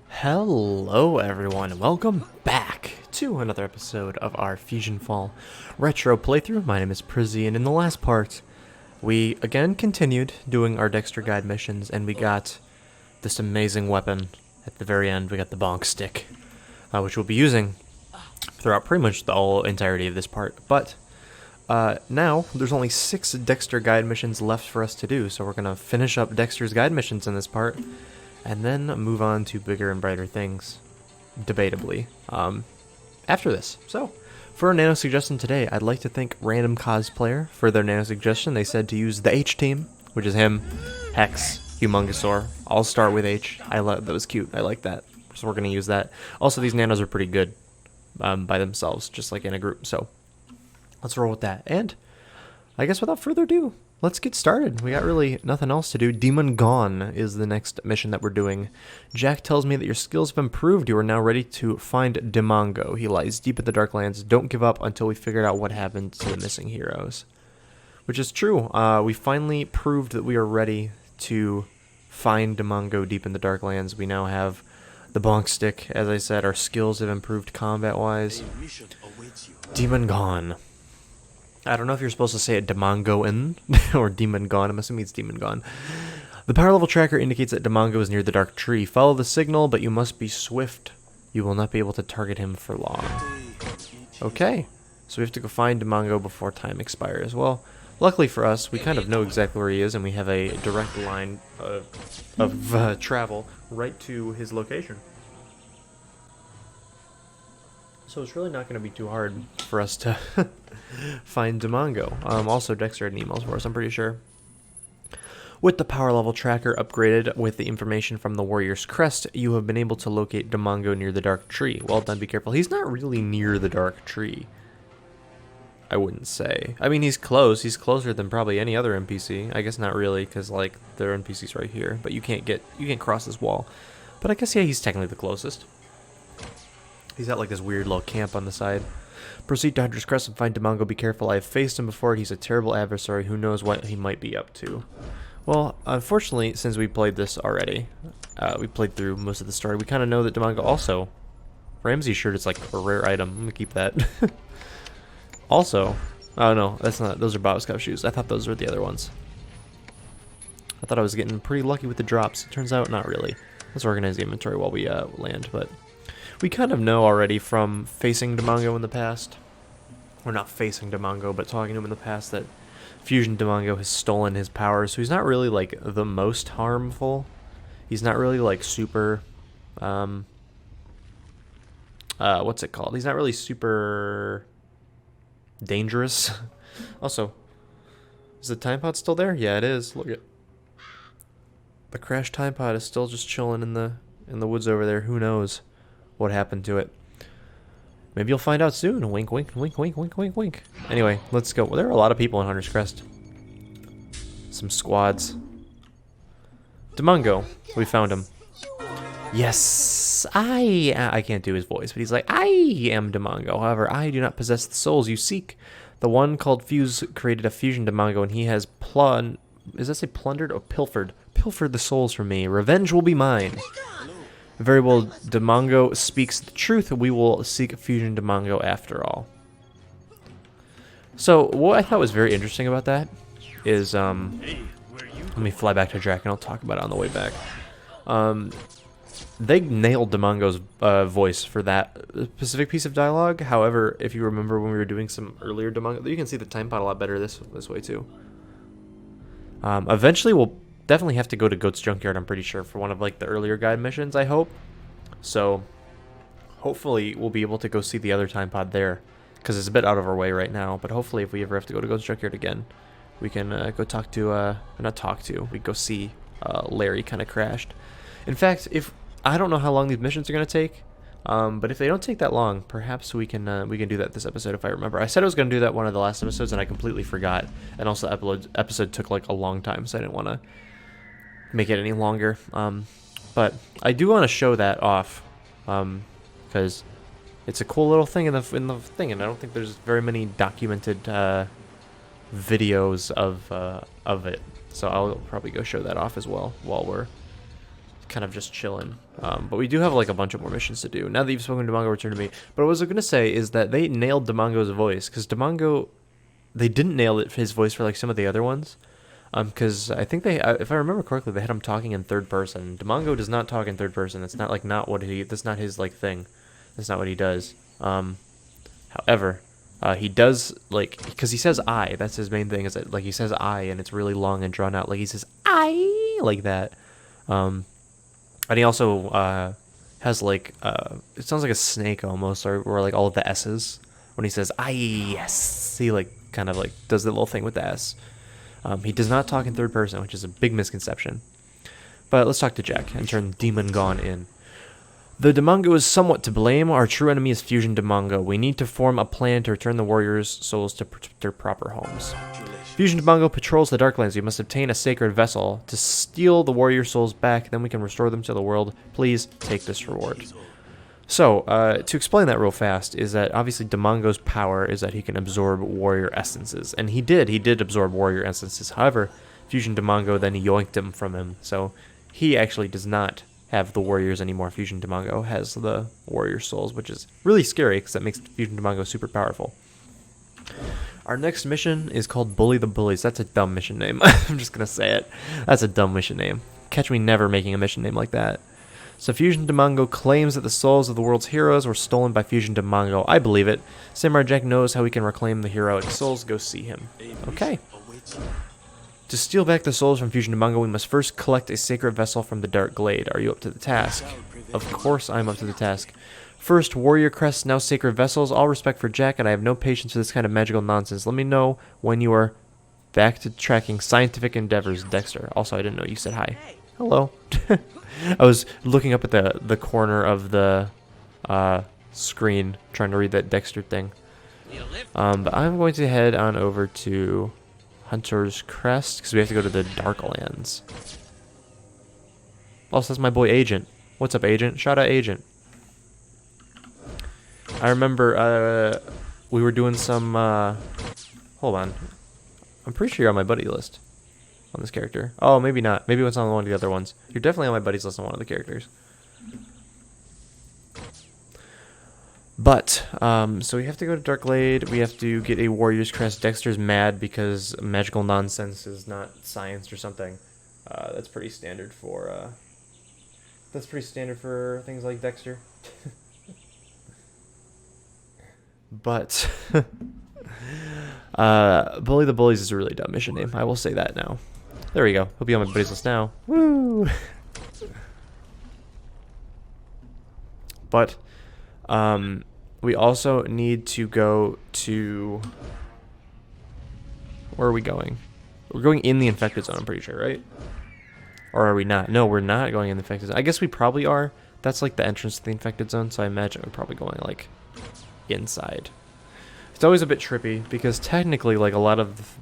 Hello everyone, and welcome back to another episode of our FusionFall retro playthrough. My name is Prizzy, and in the last part, we again continued doing our Dexter guide missions, and we got this amazing weapon at the very end. We got the bonk stick, which we'll be using throughout pretty much the whole entirety of this part. But now, there's only 6 Dexter guide missions left for us to do, so we're going to finish up Dexter's guide missions in this part, and then move on to bigger and brighter things, debatably, after this. So, for a nano suggestion today, I'd like to thank Random Cosplayer for their nano suggestion. They said to use the H team, which is him, Hex, Humongosaur. I'll start with H. That was cute. I like that. So we're going to use that. Also, these nanos are pretty good by themselves, just like in a group. So, let's roll with that. And I guess without further ado, let's get started. We got really nothing else to do. Demon Gone is the next mission that we're doing. Jack tells me that your skills have improved. You are now ready to find Demongo. He lies deep in the Darklands. Don't give up until we figured out what happened to the missing heroes. Which is true. We finally proved that we are ready to find Demongo deep in the Darklands. We now have the bonk stick. As I said, our skills have improved combat-wise. Demon Gone. I don't know if you're supposed to say it Demongo-in or Demon Gone. I'm assuming it's Demon Gone. The power level tracker indicates that Demongo is near the dark tree. Follow the signal, but you must be swift. You will not be able to target him for long. Okay, so we have to go find Demongo before time expires. Well, luckily for us, we kind of know exactly where he is, and we have a direct line of travel right to his location. So it's really not going to be too hard for us to find Demongo. Also, Dexter had emails for us, I'm pretty sure. With the power level tracker upgraded with the information from the Warrior's Crest, you have been able to locate Demongo near the dark tree. Well done, be careful. He's not really near the dark tree, I wouldn't say. I mean, he's close. He's closer than probably any other NPC. I guess not really, because, like, there are NPCs right here. But you can't cross this wall. But I guess, yeah, he's technically the closest. He's at like this weird little camp on the side. Proceed to Hunter's Crest and find Demongo. Be careful. I have faced him before. He's a terrible adversary. Who knows what he might be up to. Well, unfortunately, since we played this already, we played through most of the story, we kind of know that Demongo also... Ramsey's shirt is like a rare item. I'm going to keep that. Also... Oh, no. That's not... Those are Bob's Cup shoes. I thought those were the other ones. I thought I was getting pretty lucky with the drops. It turns out, not really. Let's organize the inventory while we land, but... We kind of know already from facing Demongo in the past, or not facing Demongo, but talking to him in the past, that Fusion Demongo has stolen his powers, so he's not really, like, the most harmful. He's not really, like, super, what's it called? He's not really super dangerous. Also, is the time pod still there? Yeah, it is. Look at the crashed time pod is still just chilling in the woods over there. Who knows what happened to it? Maybe you'll find out soon. Wink, wink, wink, wink, wink, wink, wink. Anyway, let's go. Well, there are a lot of people in Hunter's Crest. Some squads. Demongo. We found him. Yes, I can't do his voice, but he's like, I am Demongo. However, I do not possess the souls you seek. The one called Fuse created a Fusion Demongo, and he has plundered or pilfered? Pilfered the souls from me. Revenge will be mine. Very well, Demongo speaks the truth. We will seek Fusion Demongo after all. So, what I thought was very interesting about that is, let me fly back to Jack and I'll talk about it on the way back. They nailed Demongo's voice for that specific piece of dialogue. However, if you remember when we were doing some earlier Demongo, you can see the time pod a lot better this way too. Eventually we'll definitely have to go to Goat's Junkyard, I'm pretty sure, for one of like the earlier guide missions, I hope. So hopefully we'll be able to go see the other time pod there, because it's a bit out of our way right now. But hopefully if we ever have to go to Goat's Junkyard again, we can go talk to, we go see Larry kind of crashed. In fact, I don't know how long these missions are going to take, but if they don't take that long, perhaps we can do that this episode if I remember. I said I was going to do that one of the last episodes and I completely forgot, and also the episode took like a long time, so I didn't want to make it any longer. But I do want to show that off, because it's a cool little thing in the thing, and I don't think there's very many documented videos of it. So I'll probably go show that off as well while we're kind of just chilling. But we do have like a bunch of more missions to do. Now that you've spoken to Demongo, return to me. But what I was going to say is that they nailed Demongo's voice, because Demongo, they didn't nail his voice for like some of the other ones. Because I think they, if I remember correctly, they had him talking in third person. Demongo does not talk in third person. That's not that's not his like thing. That's not what he does. However, he does, like, because he says I. That's his main thing, is that like he says I, and it's really long and drawn out. Like he says I like that. And he also has like it sounds like a snake almost, or like all of the S's when he says I, yes. He like kind of like does the little thing with the S. He does not talk in third person, which is a big misconception. But let's talk to Jack and turn Demon Gone in. The Demongo is somewhat to blame. Our true enemy is Fusion Demongo. We need to form a plan to return the warriors' souls to their proper homes. Fusion Demongo patrols the Darklands. You must obtain a sacred vessel to steal the warrior souls back. Then we can restore them to the world. Please take this reward. So, to explain that real fast, is that obviously Demongo's power is that he can absorb warrior essences. And he did absorb warrior essences. However, Fusion Demongo then yoinked them from him. So, he actually does not have the warriors anymore. Fusion Demongo has the warrior souls, which is really scary because that makes Fusion Demongo super powerful. Our next mission is called Bully the Bullies. That's a dumb mission name. I'm just going to say it. That's a dumb mission name. Catch me never making a mission name like that. So Fusion Demongo claims that the souls of the world's heroes were stolen by Fusion Demongo. I believe it. Samurai Jack knows how we can reclaim the heroic souls. Go see him. Okay. To steal back the souls from Fusion Demongo, we must first collect a sacred vessel from the Dark Glade. Are you up to the task? Of course I'm up to the task. First, warrior crests, now sacred vessels. All respect for Jack, and I have no patience for this kind of magical nonsense. Let me know when you are back to tracking scientific endeavors, Dexter. Also, I didn't know you said hi. Hello. I was looking up at the corner of the screen, trying to read that Dexter thing. But I'm going to head on over to Hunter's Crest, because we have to go to the Darklands. Also, that's my boy Agent. What's up, Agent? Shout out, Agent. I remember we were doing some... hold on. I'm pretty sure you're on my buddy list on this character. Oh, maybe not. Maybe it's on one of the other ones. You're definitely on my buddy's list on one of the characters. But, so we have to go to Darkglade. We have to get a Warrior's Crest. Dexter's mad because magical nonsense is not science or something. That's pretty standard for, things like Dexter. But, Bully the Bullies is a really dumb mission name. I will say that now. There we go. He'll be on my buddy's list now. Woo! But, we also need to go to... Where are we going? We're going in the infected zone, I'm pretty sure, right? Or are we not? No, we're not going in the infected zone. I guess we probably are. That's like the entrance to the infected zone, so I imagine we're probably going, like, inside. It's always a bit trippy, because technically, like, a lot of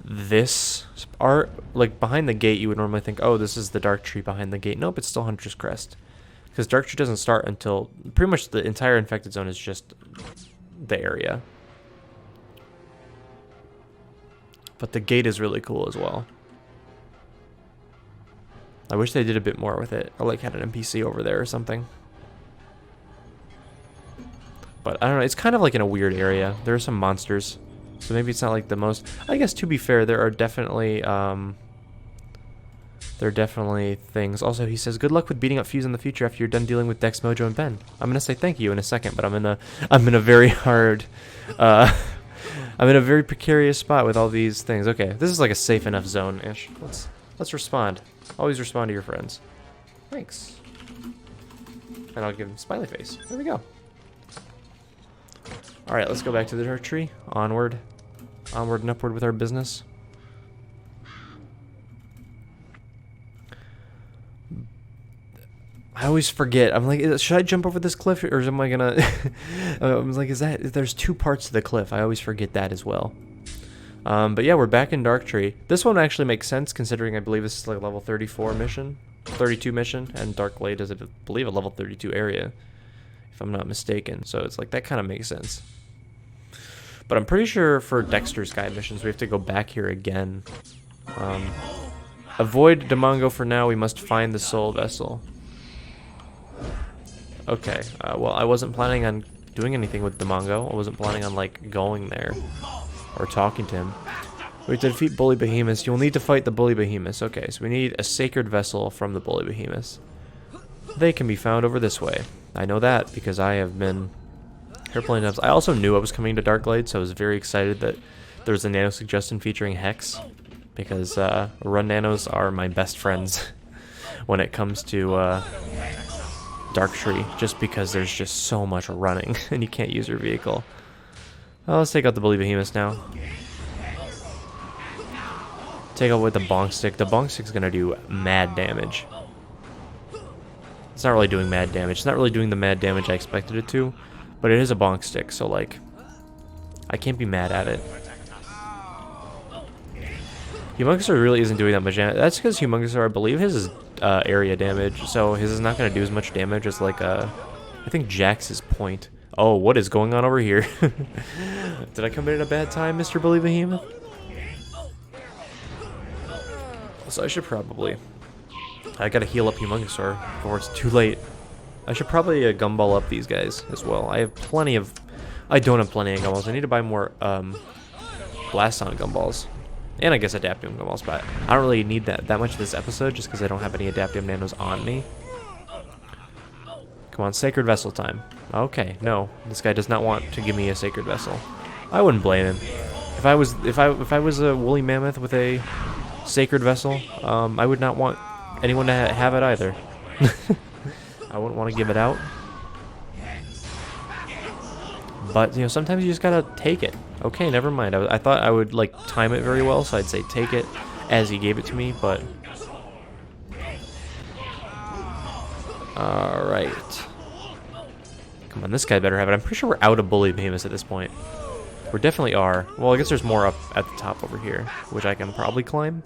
this art, like, behind the gate, you would normally think, oh, this is the Dark Tree behind the gate. Nope, it's still Hunter's Crest. Because Dark Tree doesn't start until... Pretty much the entire infected zone is just the area. But the gate is really cool as well. I wish they did a bit more with it. Or like had an NPC over there or something. But I don't know, it's kind of like in a weird area. There are some monsters. So maybe it's not like the most... I guess to be fair, there are definitely... There are definitely things. Also, he says, good luck with beating up Fuse in the future after you're done dealing with Dex, Mojo, and Ben. I'm going to say thank you in a second, but I'm in a very hard... I'm in a very precarious spot with all these things. Okay, this is like a safe enough zone-ish. Let's respond. Always respond to your friends. Thanks. And I'll give him smiley face. There we go. Alright, let's go back to the Dark Tree. Onward. Onward and upward with our business. I always forget. I'm like, should I jump over this cliff, or am I gonna... I was like, there's two parts to the cliff. I always forget that as well. But yeah, we're back in Dark Tree. This one actually makes sense, considering I believe this is like a level 34 mission, 32 mission, and Darkglade is, I believe, a level 32 area, if I'm not mistaken. So it's like, that kind of makes sense. But I'm pretty sure for Dexter's guide missions, we have to go back here again. avoid Demongo for now. We must find the soul vessel. Okay, well, I wasn't planning on doing anything with Demongo. I wasn't planning on, like, going there or talking to him. We have to defeat Bully Behemoths. You'll need to fight the Bully Behemoths. Okay, so we need a sacred vessel from the Bully Behemoths. They can be found over this way. I know that because I have been here plenty of times. I also knew I was coming to Darkglade, so I was very excited that there was a nano suggestion featuring Hex, because run nanos are my best friends when it comes to Dark Tree, just because there's just so much running and you can't use your vehicle. Well, let's take out the Bully Behemoths now. Take out with the bonk stick. The bonk stick's gonna do mad damage. It's not really doing mad damage. It's not really doing the mad damage I expected it to, but it is a bonk stick, so like, I can't be mad at it. Humongousaur really isn't doing that much damage. That's because Humongousaur, I believe his is area damage, so his is not going to do as much damage as, like, I think Jax's point. Oh, what is going on over here? Did I come in at a bad time, Mr. Bully Behemoth? So I should probably... I gotta heal up Humongousaur before it's too late. I should probably gumball up these guys as well. I have plenty of... I don't have plenty of gumballs. I need to buy more Blast on gumballs. And I guess Adaptium gumballs, but I don't really need that much this episode just because I don't have any Adaptium nanos on me. Come on, Sacred Vessel time. Okay, no. This guy does not want to give me a Sacred Vessel. I wouldn't blame him. If I was a woolly mammoth with a Sacred Vessel, I would not want anyone to have it either. I wouldn't want to give it out. But, you know, sometimes you just gotta take it. Okay, never mind. I thought I would, like, time it very well, so I'd say take it as he gave it to me, but... Alright. Come on, this guy better have it. I'm pretty sure we're out of Bully Behemoths at this point. We definitely are. Well, I guess there's more up at the top over here, which I can probably climb.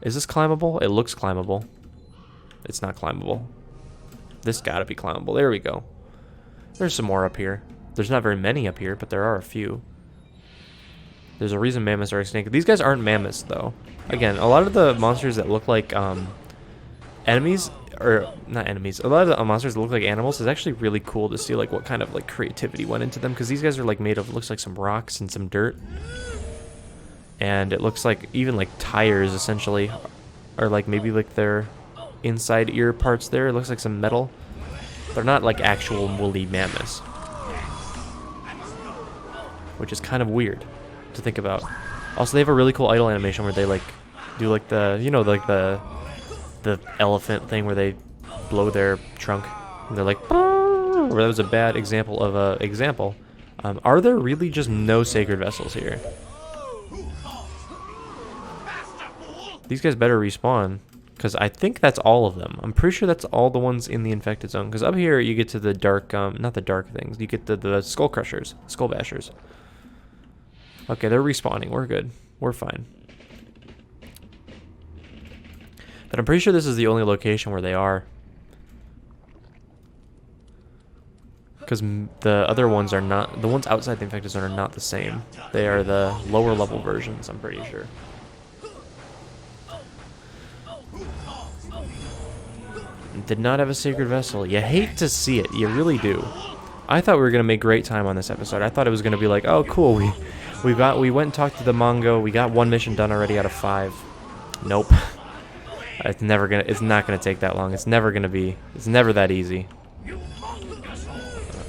Is this climbable? It looks climbable. It's not climbable. This gotta be climbable. There we go. There's some more up here. There's not very many up here, but there are a few. There's a reason mammoths are extinct. These guys aren't mammoths, though. Again, a lot of the monsters that look like enemies, or not enemies, a lot of the monsters that look like animals is actually really cool to see, like, what kind of, like, creativity went into them, because these guys are, like, made of, looks like some rocks and some dirt. And it looks like even, like, tires, essentially, or, like, maybe, like, their inside ear parts there. It looks like some metal. They're not, like, actual woolly mammoths. Which is kind of weird to think about. Also, they have a really cool idle animation where they, like, do, like, the, you know, like, the elephant thing where they blow their trunk. And they're like, "Brrr." That was a bad example of a example. Are there really just no sacred vessels here? These guys better respawn, because I think that's all of them. I'm pretty sure that's all the ones in the infected zone. Because up here you get to the dark, not the dark things. You get to the skull crushers, skull bashers. Okay, they're respawning. We're good. We're fine. But I'm pretty sure this is the only location where they are. Because the other ones are not... The ones outside the infected zone are not the same. They are the lower level versions, I'm pretty sure. Did not have a sacred vessel. You hate to see it. You really do. I thought we were going to make great time on this episode. I thought it was going to be like, oh, cool. We went and talked to the Demongo. We got 1 mission done already out of 5. Nope. It's not gonna take that long. It's never that easy.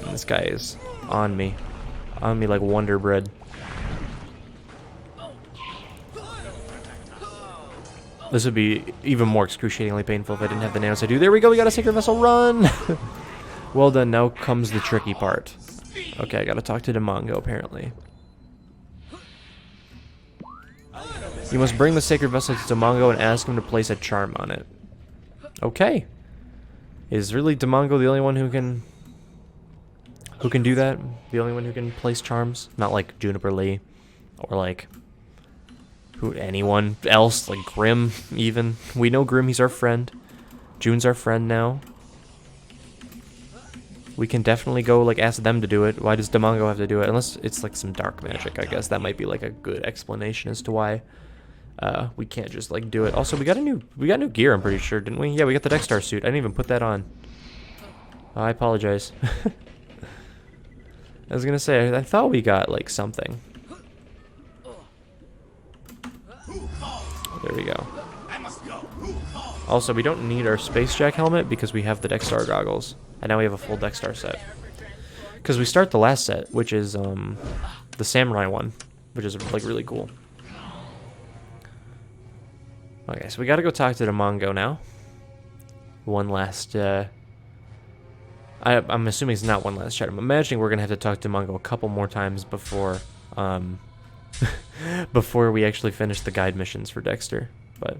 This guy is on me like Wonder Bread. This would be even more excruciatingly painful if I didn't have the nanos I do. There we go, we got a sacred vessel, run! Well done, now comes the tricky part. Okay, I gotta talk to Demongo, apparently. You must bring the sacred vessel to Demongo and ask him to place a charm on it. Okay. Is really Demongo the only one who can do that? The only one who can place charms? Not like Juniper Lee, or like anyone else, like Grim even. We know Grim, he's our friend. June's our friend now. We can definitely go like ask them to do it. Why does Demongo have to do it? Unless it's like some dark magic, I guess. That might be like a good explanation as to why we can't just like do it. Also, we got new gear, I'm pretty sure, didn't we? Yeah, we got the Dexter suit. I didn't even put that on. I apologize. I was gonna say, I thought we got like something. There we go. Also, we don't need our Space Jack helmet because we have the Dexter goggles. And now we have a full Dexter set. Because we start the last set, which is the Samurai one, which is like really cool. Okay, so we gotta go talk to Demongo now. One last, I'm assuming it's not one last chat. I'm imagining we're gonna have to talk to Demongo a couple more times before, before we actually finish the guide missions for Dexter. But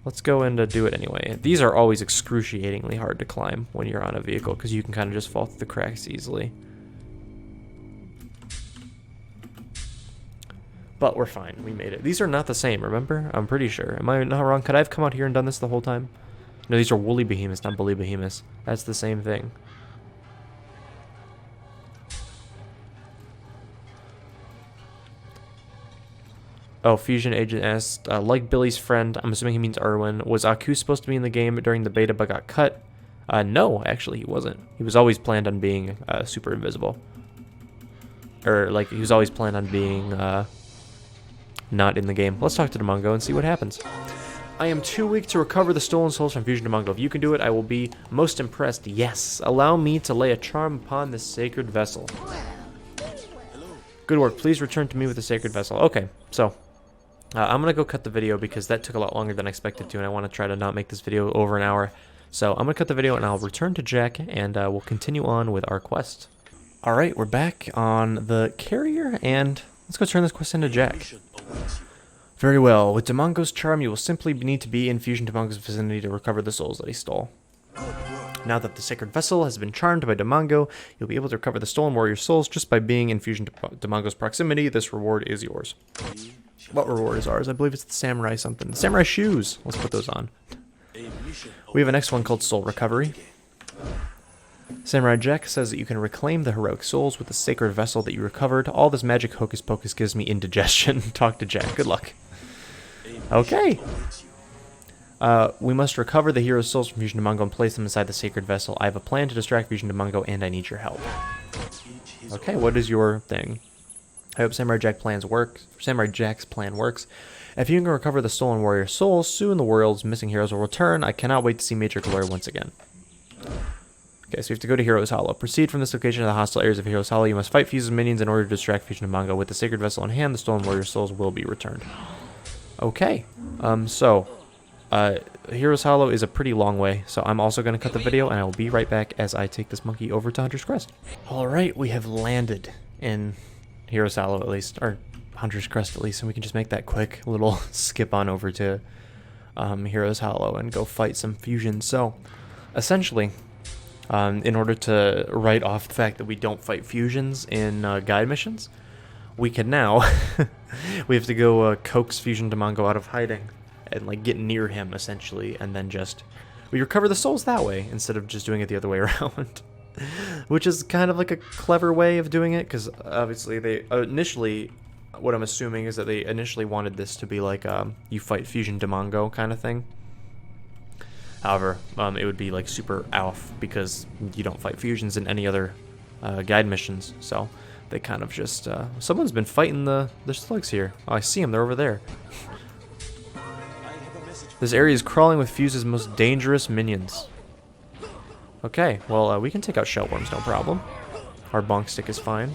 let's go and do it anyway. These are always excruciatingly hard to climb when you're on a vehicle because you can kind of just fall through the cracks easily. But we're fine. We made it. These are not the same, remember? I'm pretty sure. Am I not wrong? Could I have come out here and done this the whole time? No, these are woolly behemoths, not bully behemoths. That's the same thing. Oh, Fusion Agent asked, like Billy's friend, I'm assuming he means Erwin, was Aku supposed to be in the game during the beta but got cut? No, actually he wasn't. He was always planned on being super invisible. Or, like, he was always planned on being not in the game. Let's talk to Demongo and see what happens. I am too weak to recover the stolen souls from Fusion Demongo. If you can do it, I will be most impressed. Yes, allow me to lay a charm upon this sacred vessel. Good work. Please return to me with the sacred vessel. Okay, so I'm going to go cut the video because that took a lot longer than I expected to, and I want to try to not make this video over an hour. So I'm going to cut the video, and I'll return to Jack, and we'll continue on with our quest. Alright, we're back on the carrier, and let's go turn this quest into Jack. Very well. With Demongo's charm, you will simply need to be in Fusion Demongo's vicinity to recover the souls that he stole. Now that the sacred vessel has been charmed by Demongo, you'll be able to recover the stolen warrior souls just by being in Fusion Demongo's proximity. This reward is yours. What reward is ours? I believe it's the samurai something. The samurai shoes! Let's put those on. We have a next one called Soul Recovery. Samurai Jack says that you can reclaim the heroic souls with the sacred vessel that you recovered. All this magic hocus pocus gives me indigestion. Talk to Jack. Good luck. Okay. We must recover the hero's souls from Fusion Demongo and place them inside the sacred vessel. I have a plan to distract Fusion Demongo, and I need your help. Okay, what is your thing? I hope Samurai Jack's plan works. If you can recover the stolen warrior souls, soon the world's missing heroes will return. I cannot wait to see Meteor Guardians once again. Okay, so we have to go to Hero's Hollow. Proceed from this location to the hostile areas of Hero's Hollow. You must fight Fuse's minions in order to distract Fusion Demongo. With the sacred vessel in hand, the stolen warrior souls will be returned. Okay, Hero's Hollow is a pretty long way, so I'm also going to cut the video, and I will be right back as I take this monkey over to Hunter's Crest. Alright, we have landed in Hero's Hollow at least, or Hunter's Crest at least, and we can just make that quick little skip on over to Hero's Hollow and go fight some fusions. So, essentially, in order to write off the fact that we don't fight fusions in guide missions, we can now, we have to go coax Fusion Demongo out of hiding and like get near him essentially, and then just, we recover the souls that way instead of just doing it the other way around. Which is kind of like a clever way of doing it, because obviously they initially, what I'm assuming is that they initially wanted this to be like you fight Fusion Demongo kind of thing. However, it would be like super off because you don't fight fusions in any other guide missions. So they kind of just someone's been fighting the slugs here. Oh, I see them. They're over there. This area is crawling with Fuse's most dangerous minions. Okay, well, we can take out shellworms, no problem. Our bonk stick is fine.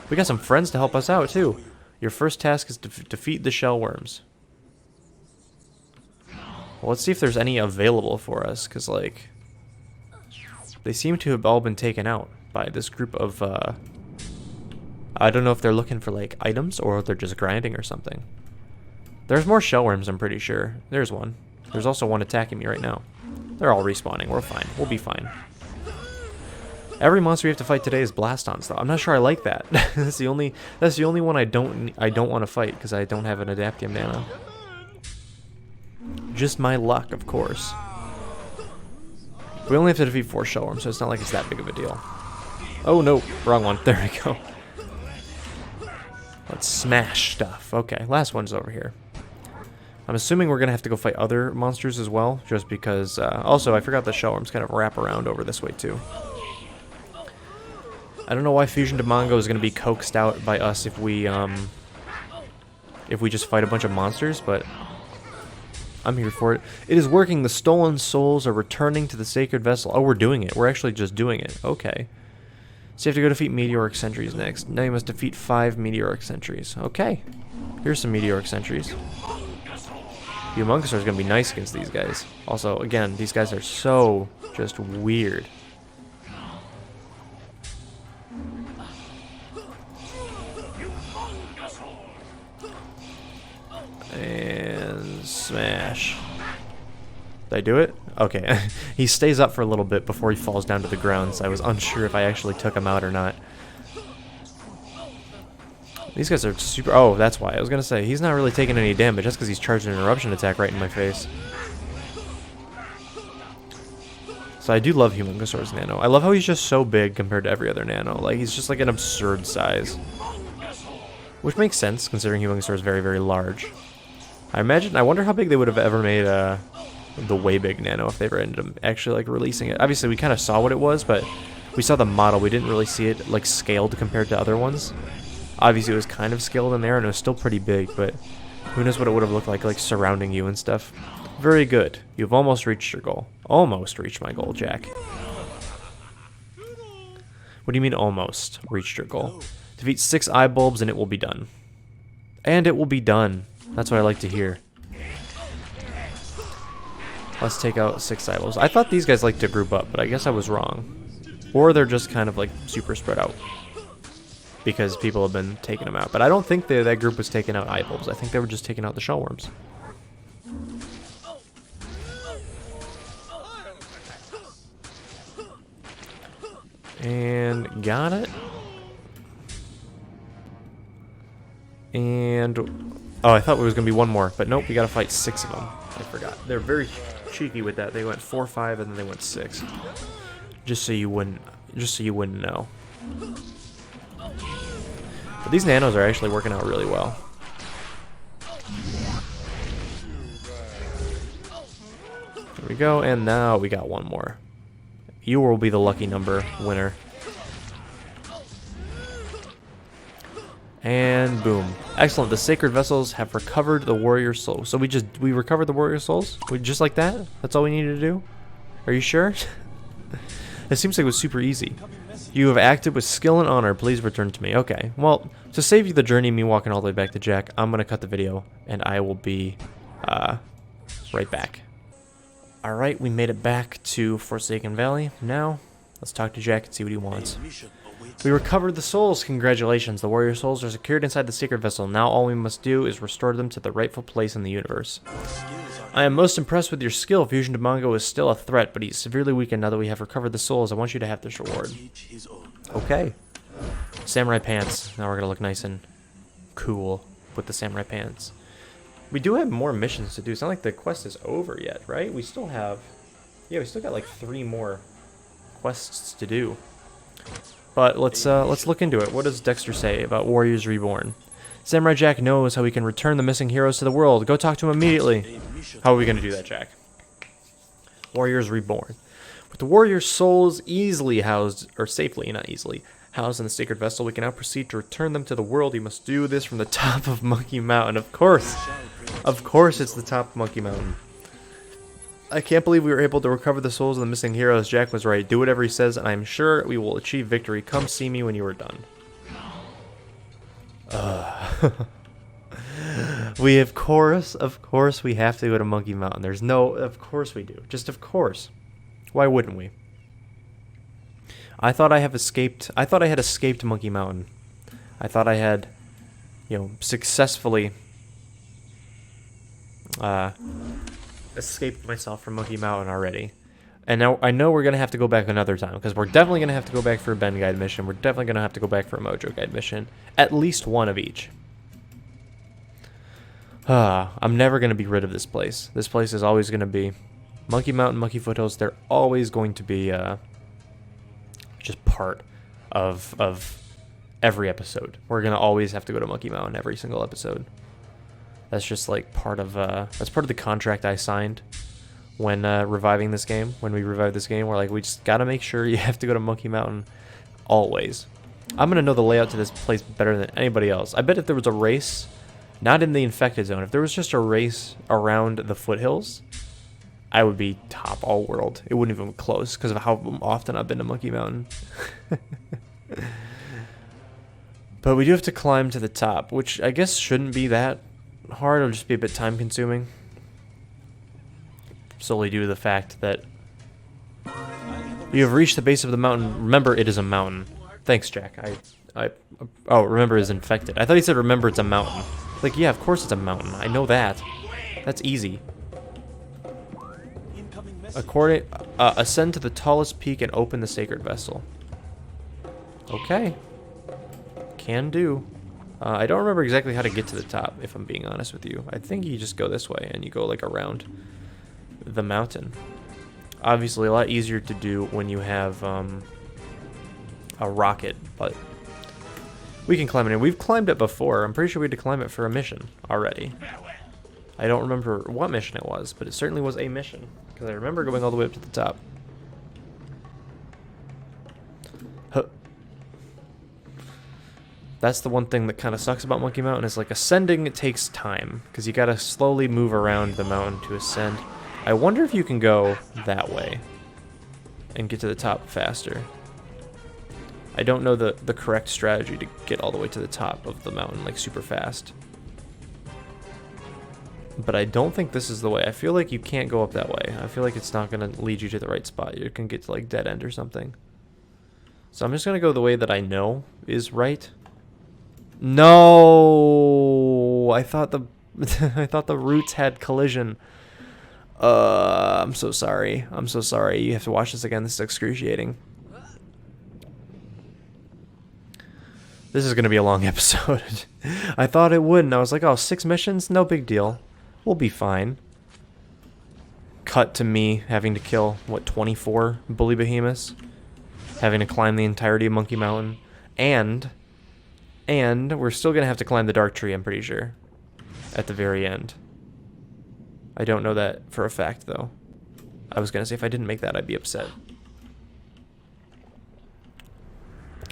We got some friends to help us out, too. Your first task is to defeat the shellworms. Well, let's see if there's any available for us, because, like, they seem to have all been taken out by this group of, I don't know if they're looking for, like, items, or they're just grinding or something. There's more shellworms, I'm pretty sure. There's one. There's also one attacking me right now. They're all respawning. We're fine. We'll be fine. Every monster we have to fight today is Blastons, though. I'm not sure I like that. That's the only one I don't want to fight because I don't have an Adaptium Nano. Just my luck, of course. We only have to defeat 4 shellworms, so it's not like it's that big of a deal. Oh no, wrong one. There we go. Let's smash stuff. Okay, last one's over here. I'm assuming we're going to have to go fight other monsters as well, just because... also, I forgot the shellworms kind of wrap around over this way, too. I don't know why Fusion Demongo is going to be coaxed out by us if we just fight a bunch of monsters, but I'm here for it. It is working. The stolen souls are returning to the sacred vessel. Oh, we're doing it. We're actually just doing it. Okay. So you have to go defeat Meteoric sentries next. Now you must defeat 5 Meteoric sentries. Okay. Here's some Meteoric sentries. Humongousaur is going to be nice against these guys. Also, again, these guys are so just weird. And smash. Did I do it? Okay. He stays up for a little bit before he falls down to the ground, so I was unsure if I actually took him out or not. These guys are super... Oh, that's why. I was going to say, he's not really taking any damage just because he's charged an interruption attack right in my face. So I do love Humongousaur's Nano. I love how he's just so big compared to every other Nano. Like, he's just like an absurd size. Which makes sense, considering Humongousaur is very, very large. I wonder how big they would have ever made the way big Nano if they ever ended up actually like releasing it. Obviously, we kind of saw what it was, but we saw the model. We didn't really see it like scaled compared to other ones. Obviously, it was kind of scaled in there, and it was still pretty big, but who knows what it would have looked like surrounding you and stuff. Very good. You've almost reached your goal. Almost reached my goal, Jack. What do you mean almost reached your goal? Defeat 6 eye bulbs and it will be done. And it will be done. That's what I like to hear. Let's take out 6 eye bulbs. I thought these guys liked to group up, but I guess I was wrong. Or they're just kind of like super spread out. Because people have been taking them out. But I don't think that group was taking out eye bulbs. I think they were just taking out the shellworms. And got it. And... oh, I thought there was going to be one more. But nope, we got to fight 6 of them. I forgot. They're very cheeky with that. They went 4, 5, and then they went 6. Just so you wouldn't know. But these nanos are actually working out really well. There we go, and now we got one more. You will be the lucky number winner. And boom. Excellent. The sacred vessels have recovered the warrior souls. So we recovered the warrior souls? Just like that? That's all we needed to do? Are you sure? It seems like it was super easy. You have acted with skill and honor. Please return to me. Okay. Well, to save you the journey, me walking all the way back to Jack, I'm going to cut the video, and I will be right back. Alright, we made it back to Forsaken Valley. Now, let's talk to Jack and see what he wants. We recovered the souls. Congratulations. The warrior souls are secured inside the secret vessel. Now all we must do is restore them to the rightful place in the universe. I am most impressed with your skill. Fusion Demongo is still a threat, but he's severely weakened now that we have recovered the souls. I want you to have this reward. Okay. Samurai pants. Now we're going to look nice and cool with the samurai pants. We do have more missions to do. It's not like the quest is over yet, right? We still have... yeah, we still got like 3 more quests to do. But let's look into it. What does Dexter say about Warriors Reborn? Samurai Jack knows how we can return the missing heroes to the world. Go talk to him immediately. How are we going to do that, Jack? Warriors Reborn. With the warriors' souls easily housed, or safely, not easily, housed in the sacred vessel, we can now proceed to return them to the world. You must do this from the top of Monkey Mountain. Of course. Of course it's the top of Monkey Mountain. I can't believe we were able to recover the souls of the missing heroes. Jack was right. Do whatever he says, and I'm sure we will achieve victory. Come see me when you are done. We, of course, we have to go to Monkey Mountain. There's no, of course we do. Just of course. Why wouldn't we? I thought I had escaped Monkey Mountain. I thought I had, successfully escaped myself from Monkey Mountain already. And now I know we're going to have to go back another time, because we're definitely going to have to go back for a Ben Guide mission. We're definitely going to have to go back for a Mojo Guide mission. At least one of each. I'm never going to be rid of this place. This place is always going to be Monkey Mountain, Monkey Foothills. They're always going to be just part of every episode. We're going to always have to go to Monkey Mountain every single episode. That's just like part of the contract I signed when reviving this game. When we revived this game, we're like, we just gotta make sure you have to go to Monkey Mountain always. I'm gonna know the layout to this place better than anybody else. I bet if there was a race, not in the infected zone, if there was just a race around the foothills, I would be top all world. It wouldn't even be close because of how often I've been to Monkey Mountain. But we do have to climb to the top, which I guess shouldn't be that hard. It'll just be a bit time consuming. Solely due to the fact that you have reached the base of the mountain. Remember, it is a mountain. Thanks, Jack. Oh, remember is infected. I thought he said remember it's a mountain. Like, yeah, of course it's a mountain. I know that. That's easy. Ascend to the tallest peak and open the sacred vessel. Okay. Can do. I don't remember exactly how to get to the top, if I'm being honest with you. I think you just go this way and you go like around the mountain. Obviously a lot easier to do when you have a rocket, but we can climb it. And we've climbed it before. I'm pretty sure we had to climb it for a mission already. I don't remember what mission it was, but it certainly was a mission because I remember going all the way up to the top. Huh. That's the one thing that kind of sucks about Monkey Mountain is like ascending, it takes time because you got to slowly move around the mountain to ascend. I wonder if you can go that way and get to the top faster. I don't know the correct strategy to get all the way to the top of the mountain like super fast. But I don't think this is the way. I feel like you can't go up that way. I feel like it's not going to lead you to the right spot. You can get to like dead end or something. So I'm just going to go the way that I know is right. No, I thought the I thought the roots had collision. I'm so sorry. I'm so sorry. You have to watch this again. This is excruciating. This is going to be a long episode. I thought it would, and I was like, oh, 6 missions? No big deal. We'll be fine. Cut to me having to kill, what, 24 bully behemoths? Having to climb the entirety of Monkey Mountain. And we're still going to have to climb the Dark Tree, I'm pretty sure. At the very end. I don't know that for a fact, though. I was going to say if I didn't make that, I'd be upset.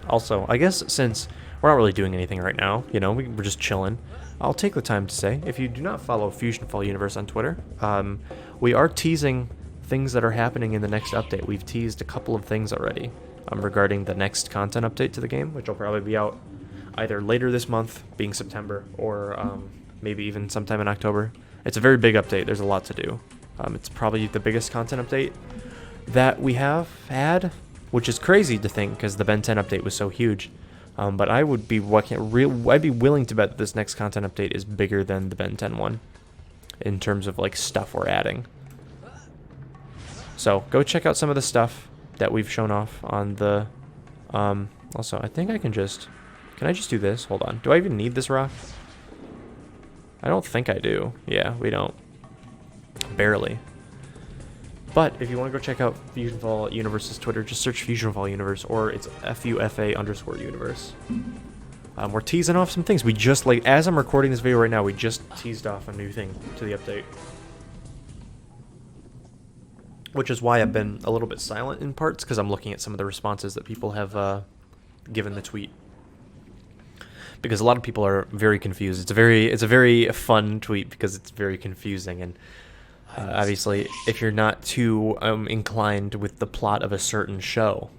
Also, I guess since we're not really doing anything right now, you know, we're just chilling, I'll take the time to say, if you do not follow FusionFall Universe on Twitter, we are teasing things that are happening in the next update. We've teased a couple of things already regarding the next content update to the game, which will probably be out either later this month, being September, or maybe even sometime in October. It's a very big update. There's a lot to do. It's probably the biggest content update that we have had, which is crazy to think because the Ben 10 update was so huge. But I would be I'd be willing to bet that this next content update is bigger than the Ben 10 one in terms of like stuff we're adding. So go check out some of the stuff that we've shown off on the. Also, I think I can just. Can I just do this? Hold on. Do I even need this rock? I don't think I do. Yeah, we don't. Barely. But if you want to go check out FusionFall Universe's Twitter, just search FusionFall Universe, or it's FUFA_universe. We're teasing off some things. We just, like, as I'm recording this video right now, we just teased off a new thing to the update. Which is why I've been a little bit silent in parts, because I'm looking at some of the responses that people have given the tweet. Because a lot of people are very confused. It's a very fun tweet because it's very confusing, and obviously, if you're not too inclined with the plot of a certain show,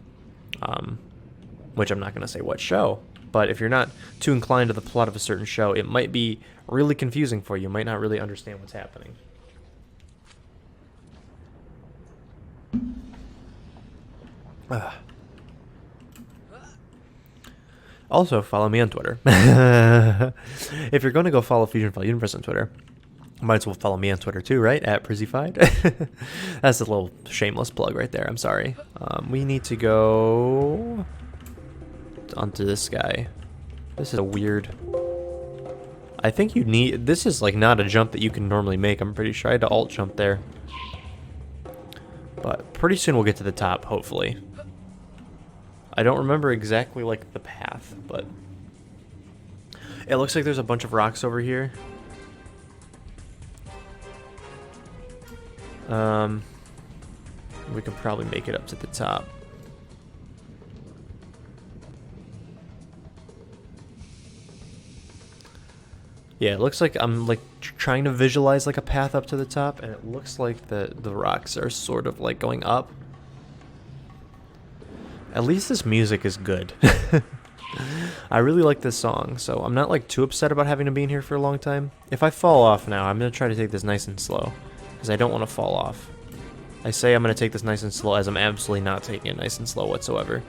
which I'm not going to say what show, but if you're not too inclined to the plot of a certain show, it might be really confusing for you. You might not really understand what's happening. Also, follow me on Twitter. If you're going to go follow FusionFall Universe on Twitter, might as well follow me on Twitter too, right? At przzyfied. That's a little shameless plug right there. I'm sorry. We need to go onto this guy. This is a weird. I think you need. This is like not a jump that you can normally make. I'm pretty sure I had to alt jump there. But pretty soon we'll get to the top, hopefully. I don't remember exactly like the path, but it looks like there's a bunch of rocks over here. We can probably make it up to the top. Yeah, it looks like I'm like trying to visualize like a path up to the top, and it looks like the rocks are sort of like going up. At least this music is good. I really like this song, so I'm not like too upset about having to be in here for a long time. If I fall off now, I'm gonna try to take this nice and slow, because I don't want to fall off. I say I'm gonna take this nice and slow, as I'm absolutely not taking it nice and slow whatsoever.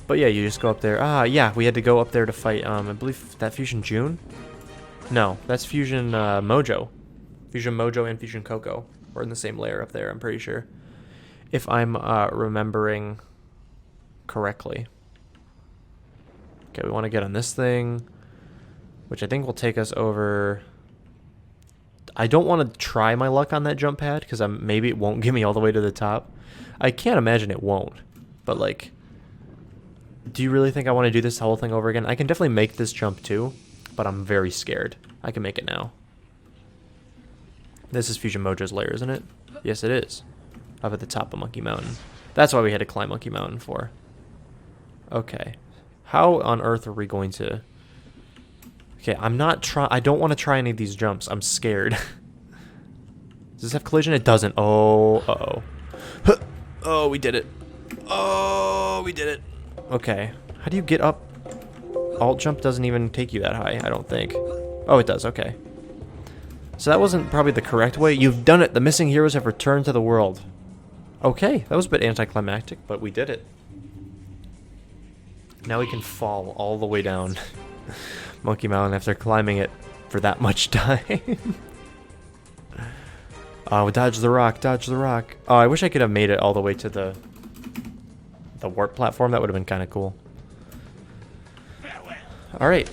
But yeah, you just go up there. Ah, yeah, we had to go up there to fight, I believe that Fusion June? No, that's Fusion Mojo. Fusion Mojo and Fusion Coco. We're in the same layer up there, I'm pretty sure. If I'm remembering correctly. Okay, we want to get on this thing, which I think will take us over. I don't want to try my luck on that jump pad, because maybe it won't get me all the way to the top. I can't imagine it won't, but like, do you really think I want to do this whole thing over again? I can definitely make this jump too, but I'm very scared. I can make it now. This is Fusion Mojo's lair, isn't it? Yes, it is. Up at the top of Monkey Mountain. That's why we had to climb Monkey Mountain for. Okay. How on earth are we going to... Okay, I don't want to try any of these jumps. I'm scared. Does this have collision? It doesn't. Oh, uh-oh. Oh, we did it. Oh, we did it. Okay. How do you get up? Alt jump doesn't even take you that high, I don't think. Oh, it does. Okay. So that wasn't probably the correct way. You've done it. The missing heroes have returned to the world. Okay, that was a bit anticlimactic, but we did it. Now we can fall all the way down Monkey Mountain after climbing it for that much time. Oh, dodge the rock, dodge the rock. Oh, I wish I could have made it all the way to the warp platform. That would have been kind of cool. Alright.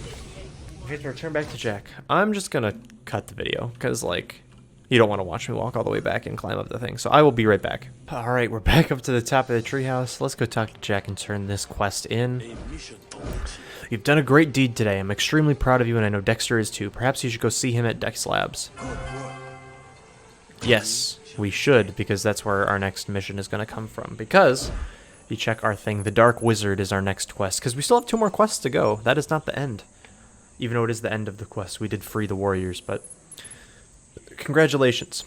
We have to return back to Jack. I'm just gonna cut the video, because, like, you don't want to watch me walk all the way back and climb up the thing. So I will be right back. Alright, we're back up to the top of the treehouse. Let's go talk to Jack and turn this quest in. You've done a great deed today. I'm extremely proud of you, and I know Dexter is too. Perhaps you should go see him at Dex Labs. Yes, we should, because that's where our next mission is going to come from. Because, you check our thing, the Dark Wizard is our next quest. Because we still have 2 more quests to go. That is not the end. Even though it is the end of the quest. We did free the warriors, but... Congratulations.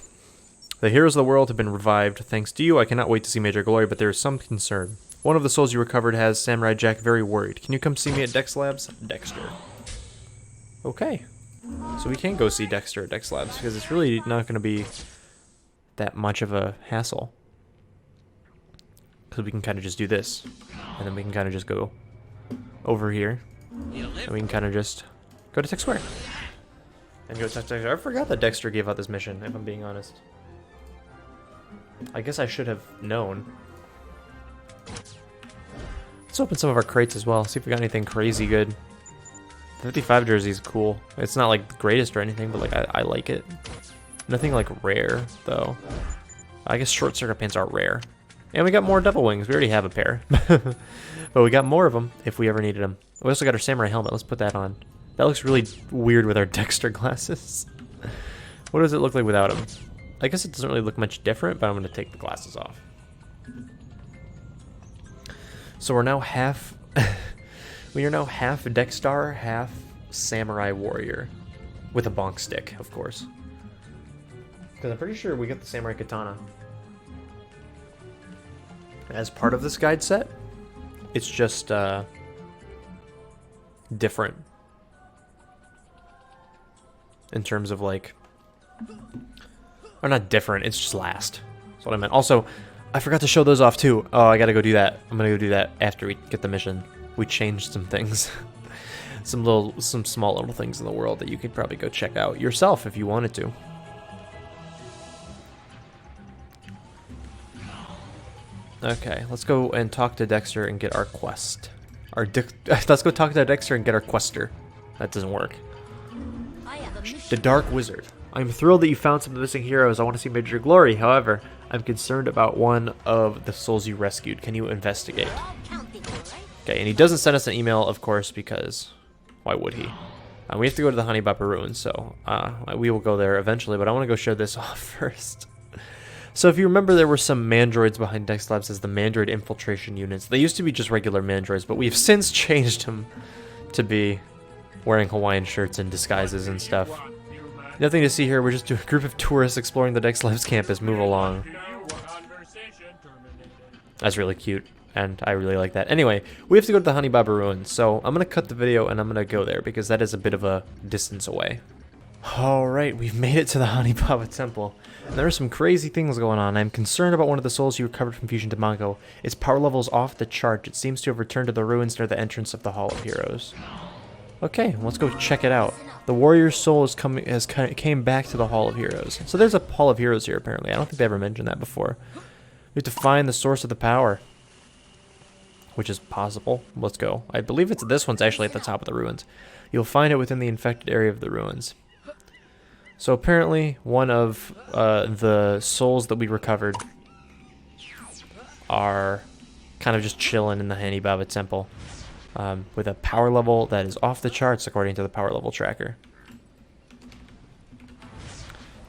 The heroes of the world have been revived. Thanks to you, I cannot wait to see Major Glory, but there is some concern. One of the souls you recovered has Samurai Jack very worried. Can you come see me at Dex Labs? Dexter. Okay. So we can go see Dexter at Dex Labs, because it's really not going to be that much of a hassle. Because we can kind of just do this. And then we can kind of just go over here. And we can kind of just go to Tech Square. And go to Dexter. I forgot that Dexter gave out this mission, if I'm being honest. I guess I should have known. Let's open some of our crates as well. See if we got anything crazy good. The 55 jersey is cool. It's not like the greatest or anything, but like I like it. Nothing like rare though. I guess short circuit pants are rare. And we got more double wings. We already have a pair. But we got more of them if we ever needed them. We also got our samurai helmet. Let's put that on. That looks really weird with our Dexter glasses. What does it look like without them? I guess it doesn't really look much different, but I'm going to take the glasses off. So we're now half... we are now half Dexter, half Samurai Warrior. With a bonk stick, of course. Because I'm pretty sure we got the Samurai Katana. As part of this guide set. It's just, different. In terms of, like... Or not different, it's just last. That's what I meant. Also, I forgot to show those off too. Oh, I gotta go do that. I'm gonna go do that after we get the mission. We changed some things. some small little things in the world that you could probably go check out yourself if you wanted to. Okay, let's go and talk to Dexter and get our quest. Let's go talk to Dexter and get our quester. That doesn't work. The Dark Wizard. I'm thrilled that you found some of the missing heroes. I want to see Major Glory. However, I'm concerned about one of the souls you rescued. Can you investigate? Okay, and he doesn't send us an email, of course, because why would he? We have to go to the Honey Bopper Ruins, so we will go there eventually, but I want to go show this off first. So if you remember, there were some mandroids behind Dex Labs as the mandroid infiltration units. They used to be just regular mandroids, but we've since changed them to be wearing Hawaiian shirts and disguises and stuff. Nothing to see here. We're just a group of tourists exploring the Dex Labs campus. Move along. That's really cute, and I really like that. Anyway, we have to go to the Honey Baba Ruins, so I'm going to cut the video and I'm going to go there because that is a bit of a distance away. Alright, we've made it to the Honey Baba Temple. And there are some crazy things going on. I'm concerned about one of the souls you recovered from Fusion Demongo. Its power level is off the chart. It seems to have returned to the ruins near the entrance of the Hall of Heroes. Okay, let's go check it out. The warrior's soul came back to the Hall of Heroes. So there's a Hall of Heroes here, apparently. I don't think they ever mentioned that before. We have to find the source of the power, which is possible. Let's go. I believe this one's actually at the top of the ruins. You'll find it within the infected area of the ruins. So apparently, one of the souls that we recovered are kind of just chilling in the Honey Baba Temple with a power level that is off the charts according to the power level tracker.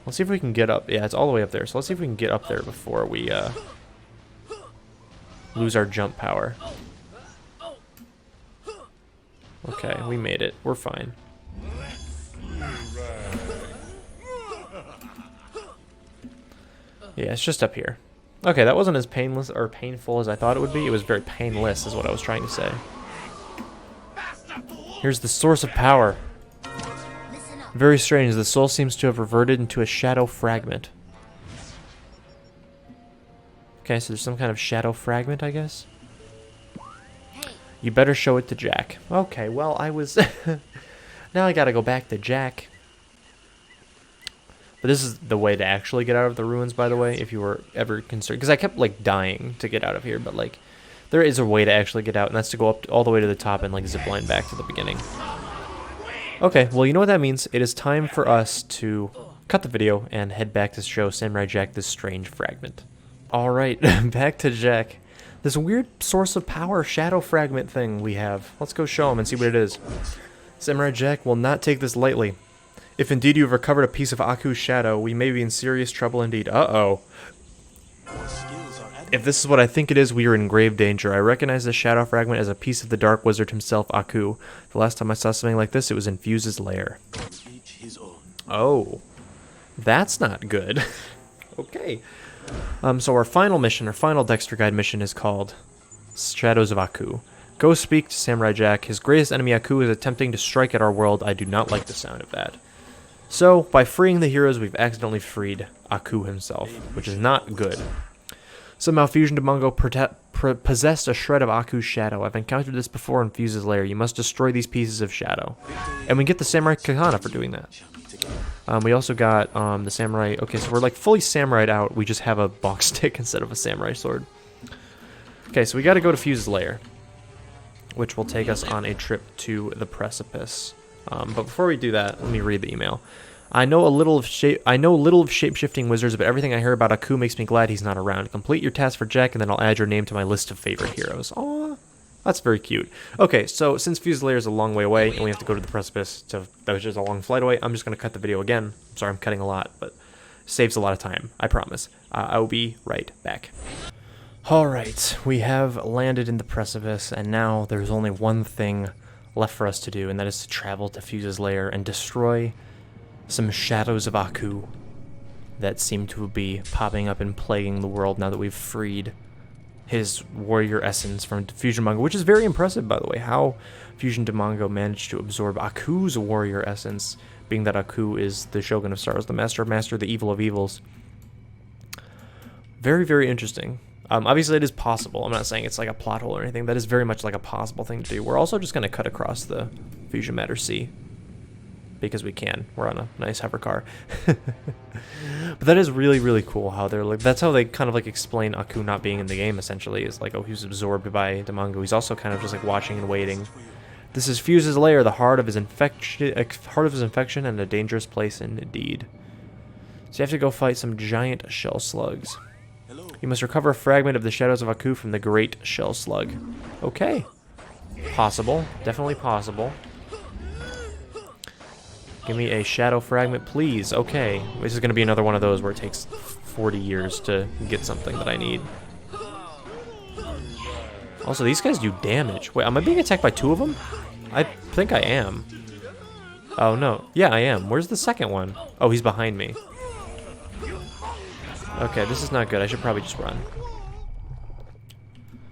Let's see if we can get up. Yeah, it's all the way up there. So let's see if we can get up there before we lose our jump power. Okay, we made it. We're fine. Yeah, it's just up here. Okay, that wasn't as painless or painful as I thought it would be. It was very painless, is what I was trying to say. Here's the source of power. Very strange. The soul seems to have reverted into a shadow fragment. Okay, so there's some kind of shadow fragment, I guess. You better show it to Jack. Okay, well, I was... Now I gotta go back to Jack. But this is the way to actually get out of the ruins, by the way, if you were ever concerned. Because I kept, like, dying to get out of here, but, like, there is a way to actually get out, and that's to go up all the way to the top and, like, zipline back to the beginning. Okay, well, you know what that means. It is time for us to cut the video and head back to show Samurai Jack this strange fragment. Alright, back to Jack. This weird source of power shadow fragment thing we have. Let's go show him and see what it is. Samurai Jack will not take this lightly. If indeed you have recovered a piece of Aku's shadow, we may be in serious trouble indeed. Uh-oh. If this is what I think it is, we are in grave danger. I recognize this shadow fragment as a piece of the Dark Wizard himself, Aku. The last time I saw something like this, it was in Fuse's lair. Oh. That's not good. Okay. So our final mission, our final Dexter Guide mission is called Shadows of Aku. Go speak to Samurai Jack. His greatest enemy, Aku, is attempting to strike at our world. I do not like the sound of that. So, by freeing the heroes, we've accidentally freed Aku himself, which is not good. Somehow Fusion Demongo possessed a shred of Aku's shadow. I've encountered this before in Fuse's lair. You must destroy these pieces of shadow. And we get the Samurai Katana for doing that. We also got the Samurai... Okay, so we're like fully samurai'd out. We just have a box stick instead of a samurai sword. Okay, so we got to go to Fuse's lair, which will take us on a trip to the precipice. But before we do that, let me read the email. I know little of shape-shifting wizards, but everything I hear about Aku makes me glad he's not around. Complete your task for Jack, and then I'll add your name to my list of favorite heroes. Aww, that's very cute. Okay, so since Fuse's lair is a long way away, and we have to go to the precipice, which is a long flight away, I'm just going to cut the video again. I'm sorry, I'm cutting a lot, but it saves a lot of time, I promise. I'll be right back. Alright, we have landed in the precipice, and now there's only one thing left for us to do, and that is to travel to Fuse's lair and destroy some shadows of Aku that seem to be popping up and plaguing the world now that we've freed his warrior essence from Fusion Demongo, which is very impressive, by the way, how Fusion Demongo managed to absorb Aku's warrior essence, being that Aku is the Shogun of Sorrows, the Master of the Evil of Evils. Very, very interesting. Obviously, it is possible. I'm not saying it's like a plot hole or anything. That is very much like a possible thing to do. We're also just going to cut across the Fusion Matter Sea, because we can. We're on a nice hover car. But that is really, really cool how they're like, that's how they kind of like explain Aku not being in the game, essentially, is like, oh, he was absorbed by Demongo. He's also kind of just like watching and waiting. This is Fuse's lair, the heart of his infection and a dangerous place indeed. So you have to go fight some giant shell slugs. You must recover a fragment of the shadows of Aku from the great shell slug. Okay. Possible. Definitely possible. Give me a shadow fragment, please. Okay. This is going to be another one of those where it takes 40 years to get something that I need. Also, these guys do damage. Wait, am I being attacked by 2 of them? I think I am. Oh, no. Yeah, I am. Where's the second one? Oh, he's behind me. Okay, this is not good. I should probably just run.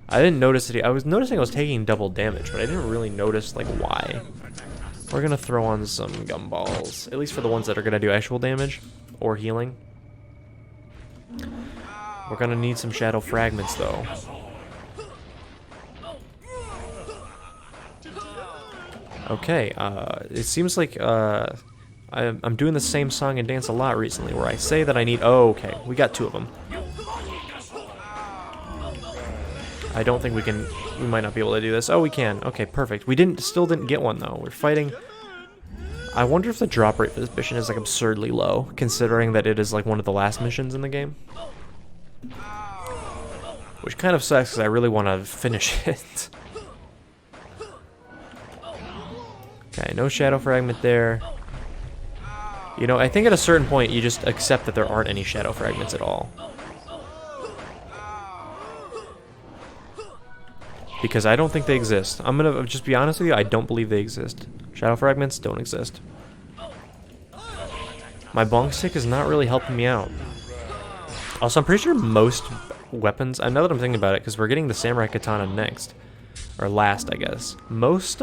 I didn't notice it. I was noticing I was taking double damage, but I didn't really notice, like, why. We're gonna throw on some gumballs. At least for the ones that are gonna do actual damage. Or healing. We're gonna need some shadow fragments, though. Okay, it seems like I'm doing the same song and dance a lot recently, where I say that I need... Oh, okay, we got 2 of them. I don't think we might not be able to do this. Oh, we can. Okay, perfect. We still didn't get one, though. We're fighting... I wonder if the drop rate for this mission is, like, absurdly low, considering that it is, like, one of the last missions in the game. Which kind of sucks, because I really want to finish it. Okay, no shadow fragment there. You know, I think at a certain point you just accept that there aren't any shadow fragments at all. Because I don't think they exist. I'm gonna just be honest with you, I don't believe they exist. Shadow fragments don't exist. My bong stick is not really helping me out. Also, I'm pretty sure most weapons, now that I'm thinking about it, because we're getting the samurai katana next. Or last, I guess. Most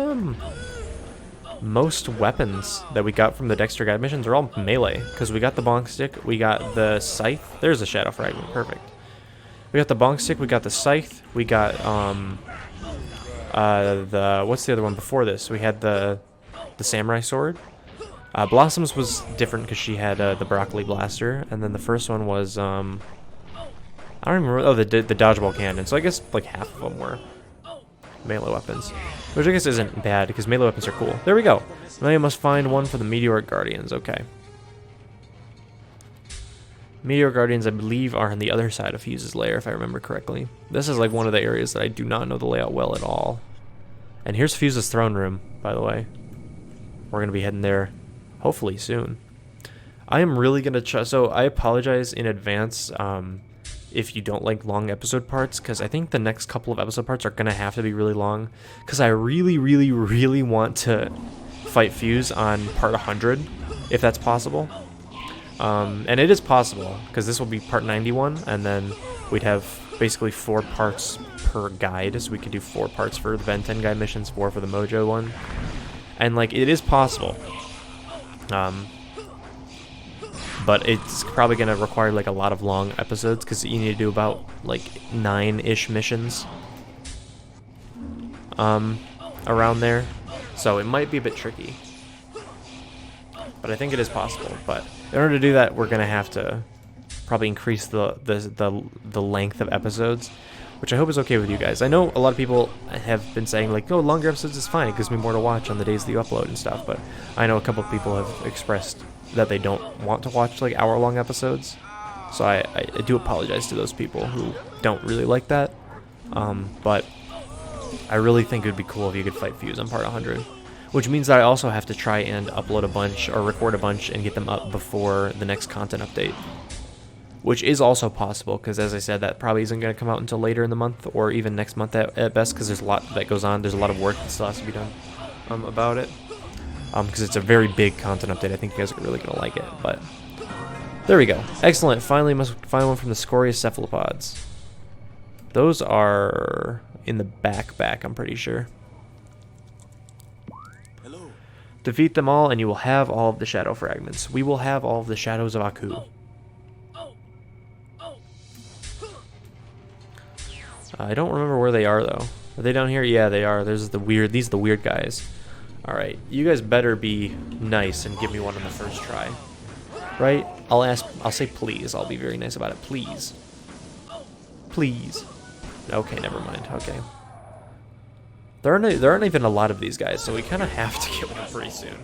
weapons that we got from the Dexter guide missions are all melee, because we got the bonk stick, we got the scythe. There's a shadow fragment, perfect. We got the bonk stick, we got the scythe, we got what's the other one before this? We had the samurai sword. Blossoms was different because she had the broccoli blaster, and then the first one was I don't remember. Oh, the dodgeball cannon. So I guess like half of them were melee weapons. Which I guess isn't bad, because melee weapons are cool. There we go. Now you must find one for the Meteor Guardians. Okay. Meteor Guardians, I believe, are on the other side of Fuse's lair, if I remember correctly. This is like one of the areas that I do not know the layout well at all. And here's Fuse's throne room, by the way. We're going to be heading there, hopefully, soon. I am really going to try... So, I apologize in advance if you don't like long episode parts, because I think the next couple of episode parts are going to have to be really long, because I really, really, really want to fight Fuse on part 100, if that's possible. And it is possible, because this will be part 91, and then we'd have basically 4 parts per guide, so we could do 4 parts for the Ben 10 guide missions, 4 for the Mojo one. And, like, it is possible. But it's probably going to require, like, a lot of long episodes, because you need to do about, like, 9-ish missions. Around there. So it might be a bit tricky. But I think it is possible. But in order to do that, we're going to have to probably increase the length of episodes, which I hope is okay with you guys. I know a lot of people have been saying, like, oh, longer episodes is fine. It gives me more to watch on the days that you upload and stuff. But I know a couple of people have expressed that they don't want to watch, like, hour-long episodes. So I do apologize to those people who don't really like that. But I really think it would be cool if you could fight Fuse on part 100. Which means that I also have to try and upload a bunch, or record a bunch, and get them up before the next content update. Which is also possible, because as I said, that probably isn't going to come out until later in the month, or even next month at best, because there's a lot that goes on. There's a lot of work that still has to be done about it. Because it's a very big content update. I think you guys are really going to like it. But there we go. Excellent. Finally, must find one from the scorious cephalopods. Those are in the back, I'm pretty sure. Hello. Defeat them all, and you will have all of the shadow fragments. We will have all of the shadows of Aku. I don't remember where they are, though. Are they down here? Yeah, they are. These are the weird guys. Alright, you guys better be nice and give me one on the first try. Right? I'll say please. I'll be very nice about it. Please. Please. Okay, never mind. Okay. There aren't even a lot of these guys, so we kind of have to get one pretty soon.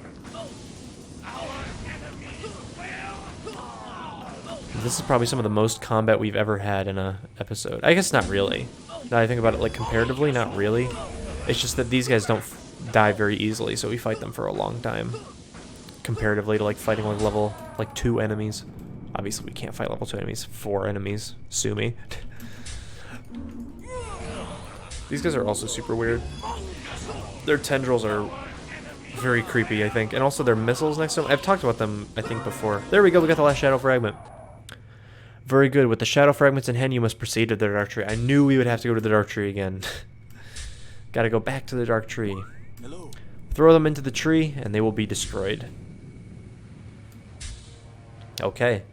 This is probably some of the most combat we've ever had in a episode. I guess not really. Now I think about it, like, comparatively, not really. It's just that these guys don't die very easily, so we fight them for a long time. Comparatively to, like, fighting, like, level, like, 2 enemies. Obviously, we can't fight level 2 enemies. 4 enemies. Sue me. These guys are also super weird. Their tendrils are very creepy, I think. And also their missiles next to them. I've talked about them, I think, before. There we go, we got the last Shadow Fragment. Very good. With the Shadow Fragments in hand, you must proceed to the Dark Tree. I knew we would have to go to the Dark Tree again. Gotta go back to the Dark Tree. Hello. Throw them into the tree, and they will be destroyed. Okay.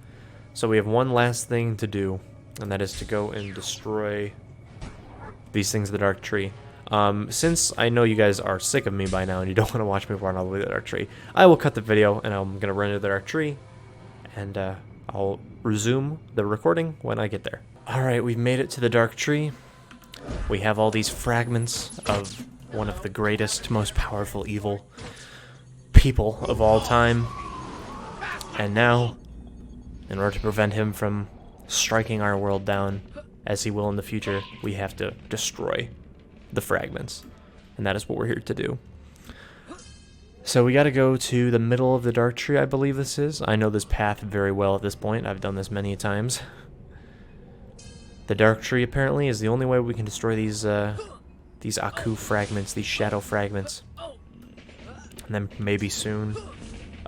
So we have one last thing to do, and that is to go and destroy these things in the Dark Tree. Since I know you guys are sick of me by now and you don't want to watch me run all the way to the Dark Tree, I will cut the video and I'm going to run into the Dark Tree, and I'll resume the recording when I get there. Alright, we've made it to the Dark Tree. We have all these fragments of one of the greatest, most powerful evil people of all time. And now, in order to prevent him from striking our world down, as he will in the future, we have to destroy the fragments. And that is what we're here to do. So we gotta go to the middle of the Dark Tree, I believe this is. I know this path very well at this point. I've done this many times. The Dark Tree, apparently, is the only way we can destroy these Aku fragments, these shadow fragments. And then maybe soon,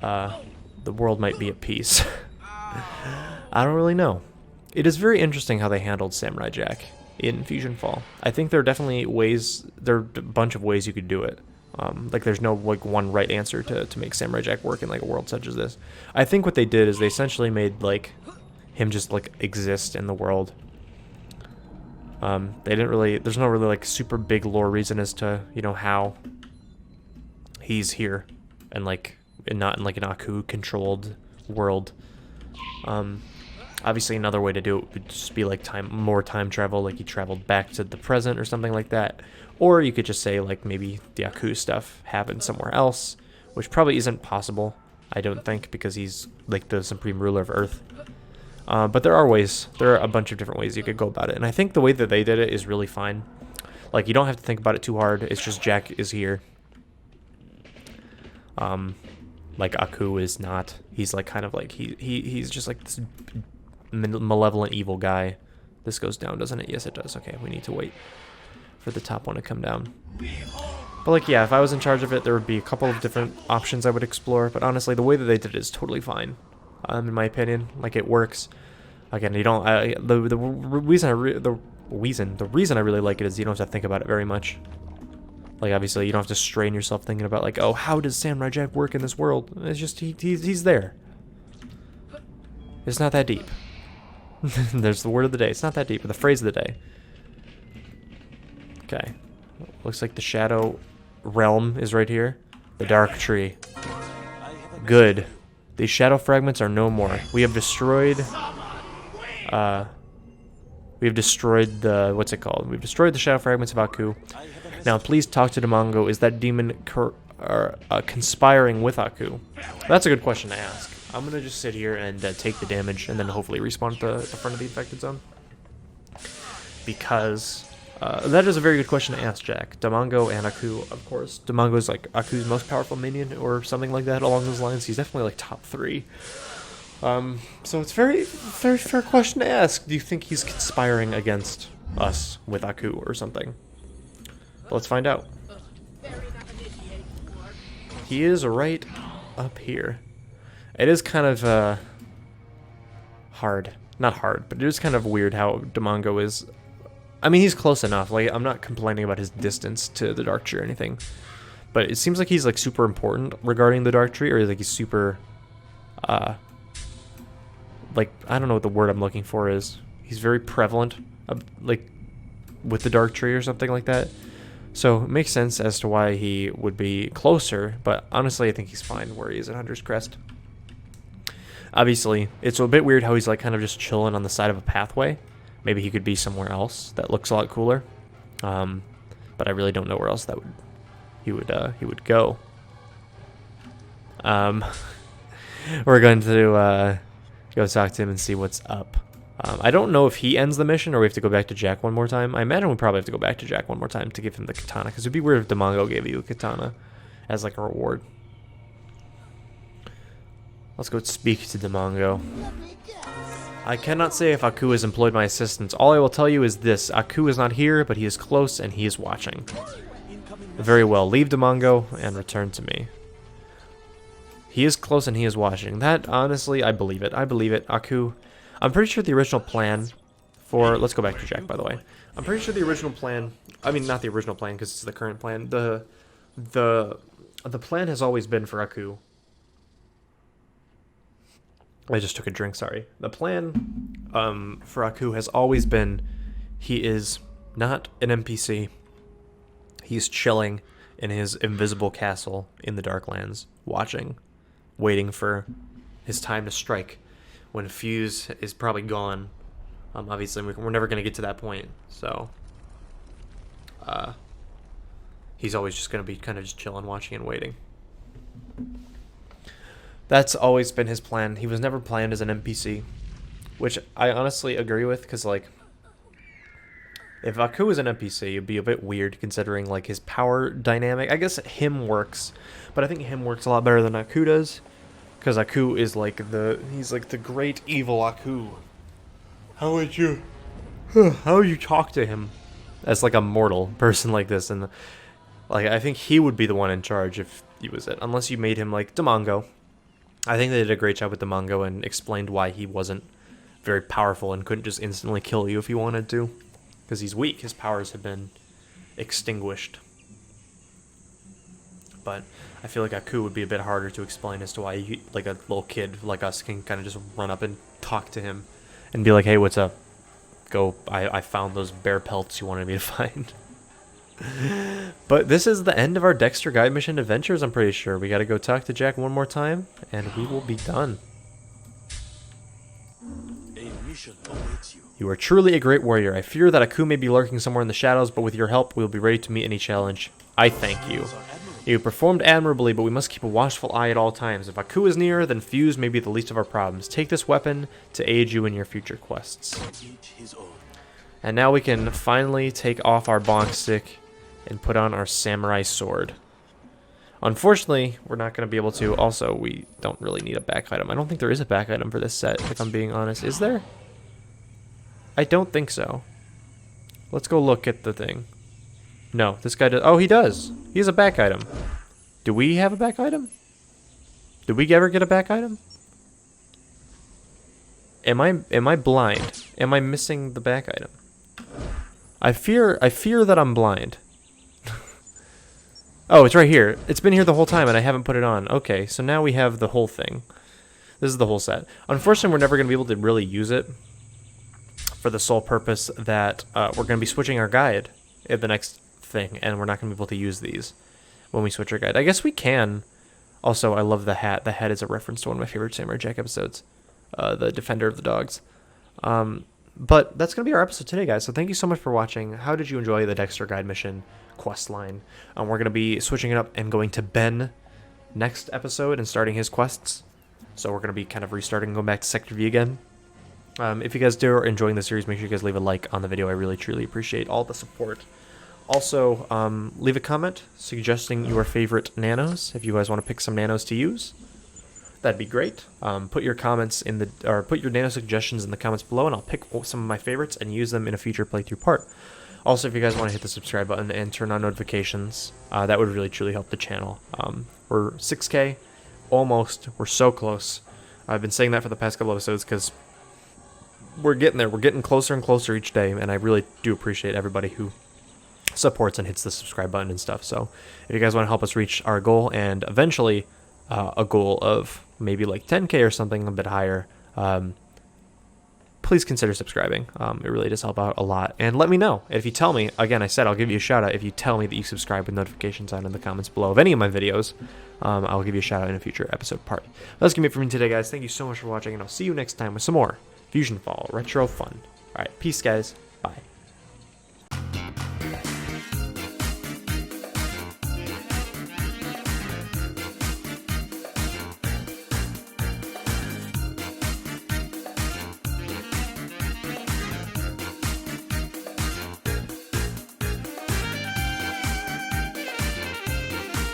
the world might be at peace. I don't really know. It is very interesting how they handled Samurai Jack in FusionFall. I think there are definitely ways, there are a bunch of ways you could do it. Like there's no like one right answer to make Samurai Jack work in like a world such as this. I think what they did is they essentially made like him just like exist in the world. They didn't really, there's no really like super big lore reason as to, you know, how he's here and like not in like an Aku controlled world. Obviously another way to do it would just be like more time travel, like he traveled back to the present or something like that. Or you could just say like maybe the Aku stuff happened somewhere else, which probably isn't possible, I don't think, because he's like the supreme ruler of Earth. But there are ways, there are a bunch of different ways you could go about it. And I think the way that they did it is really fine. Like you don't have to think about it too hard, it's just Jack is here. Like Aku is not, he's like kind of like, he's just like this malevolent evil guy. This goes down, doesn't it? Yes, it does. Okay, we need to wait for the top one to come down. But like, yeah, if I was in charge of it, there would be a couple of different options I would explore. But honestly, the way that they did it is totally fine, in my opinion. Like it works. Again, you don't. The reason I really like it is you don't have to think about it very much. Like obviously, you don't have to strain yourself thinking about like, oh, how does Samurai Jack work in this world? It's just he's there. It's not that deep. There's the word of the day. It's not that deep, but the phrase of the day. Okay. Looks like the shadow realm is right here. The Dark Tree. Good. These shadow fragments are no more. We have destroyed... we've destroyed the... What's it called? We've destroyed the shadow fragments of Aku. Now, please talk to Demongo. Is that demon conspiring with Aku? That's a good question to ask. I'm going to just sit here and take the damage and then hopefully respawn at the front of the infected zone. Because that is a very good question to ask Jack. Demongo and Aku, of course. Demongo is like Aku's most powerful minion or something like that along those lines. He's definitely like top 3. So it's very, very fair question to ask. Do you think he's conspiring against us with Aku or something? Let's find out. He is right up here. It is kind of hard. Not hard, but it is kind of weird how Demongo is. I mean, he's close enough. Like, I'm not complaining about his distance to the Dark Tree or anything. But it seems like he's like super important regarding the Dark Tree, or like he's super like, I don't know what the word I'm looking for is. He's very prevalent, like with the Dark Tree or something like that. So it makes sense as to why he would be closer, but honestly I think he's fine where he is at Hunter's Crest. Obviously, it's a bit weird how he's like kind of just chilling on the side of a pathway. Maybe he could be somewhere else that looks a lot cooler. But I really don't know where else that he would go. We're going to go talk to him and see what's up. I don't know if he ends the mission or we have to go back to Jack one more time. I imagine we probably have to go back to Jack one more time to give him the katana, because it'd be weird if Demongo gave you a katana as like a reward. Let's go speak to Demongo. I cannot say if Aku has employed my assistance. All I will tell you is this. Aku is not here, but he is close and he is watching. Very well. Leave Demongo and return to me. He is close and he is watching. That, honestly, I believe it. I believe it. Aku. I'm pretty sure the original plan for... Let's go back to Jack, by the way. I'm pretty sure the original plan... I mean, not the original plan, because it's the current plan. The plan has always been for Aku. I just took a drink, sorry. The plan for Aku has always been he is not an NPC. He's chilling in his invisible castle in the Darklands, watching, waiting for his time to strike. When Fuse is probably gone, obviously we're never going to get to that point, so he's always just going to be kind of just chilling, watching, and waiting. That's always been his plan. He was never planned as an NPC, which I honestly agree with, because, like, if Aku was an NPC, it'd be a bit weird considering, like, his power dynamic. I guess him works, but I think him works a lot better than Aku does, because Aku is, like, he's, like, the great evil Aku. How would you talk to him as, like, a mortal person like this? And, like, I think he would be the one in charge if he was it, unless you made him like Demongo. I think they did a great job with Demongo and explained why he wasn't very powerful and couldn't just instantly kill you if he wanted to. Because he's weak. His powers have been extinguished. But I feel like Aku would be a bit harder to explain as to why he, like a little kid like us can kind of just run up and talk to him and be like, hey, what's up? I found those bear pelts you wanted me to find. But this is the end of our Dexter guide mission adventures, I'm pretty sure. We gotta go talk to Jack one more time, and we will be done. You are truly a great warrior. I fear that Aku may be lurking somewhere in the shadows, but with your help, we will be ready to meet any challenge. I thank you. You performed admirably, but we must keep a watchful eye at all times. If Aku is near, then Fuse may be the least of our problems. Take this weapon to aid you in your future quests. And now we can finally take off our bonk stick and put on our samurai sword. Unfortunately, we're not going to be able to. Also, we don't really need a back item. I don't think there is a back item for this set, if I'm being honest. Is there? I don't think so. Let's go look at the thing. No, this guy does. Oh, he does. He has a back item. Do we have a back item? Did we ever get a back item? Am I blind? Am I missing the back item? I fear that I'm blind. Oh, it's right here. It's been here the whole time and I haven't put it on. Okay, so now we have the whole thing. This is the whole set. Unfortunately, we're never going to be able to really use it for the sole purpose that we're going to be switching our guide at the next thing, and we're not going to be able to use these when we switch our guide. I guess we can. Also, I love the hat. The hat is a reference to one of my favorite Samurai Jack episodes, the Defender of the Dogs. But that's going to be our episode today, guys. So thank you so much for watching. How did you enjoy the Dexter guide mission quest line? We're going to be switching it up and going to Ben next episode and starting his quests. So we're going to be kind of restarting and going back to Sector V again. If you guys are enjoying the series, make sure you guys leave a like on the video. I really, truly appreciate all the support. Also, leave a comment suggesting your favorite nanos. If you guys want to pick some nanos to use, that'd be great. Put your comments in the, or put your nano suggestions in the comments below, and I'll pick some of my favorites and use them in a future playthrough part. Also, if you guys want to hit the subscribe button and turn on notifications, that would really, truly help the channel. We're 6K, almost. We're so close. I've been saying that for the past couple episodes because we're getting there. We're getting closer and closer each day, and I really do appreciate everybody who supports and hits the subscribe button and stuff. So if you guys want to help us reach our goal and eventually a goal of maybe like 10K or something a bit higher, please consider subscribing. It really does help out a lot. And let me know. If you tell me, again, I said I'll give you a shout out if you tell me that you subscribe with notifications on in the comments below of any of my videos. I'll give you a shout out in a future episode part. That's going to be it for me today, guys. Thank you so much for watching, and I'll see you next time with some more FusionFall Retro Fun. Alright, peace, guys. Bye.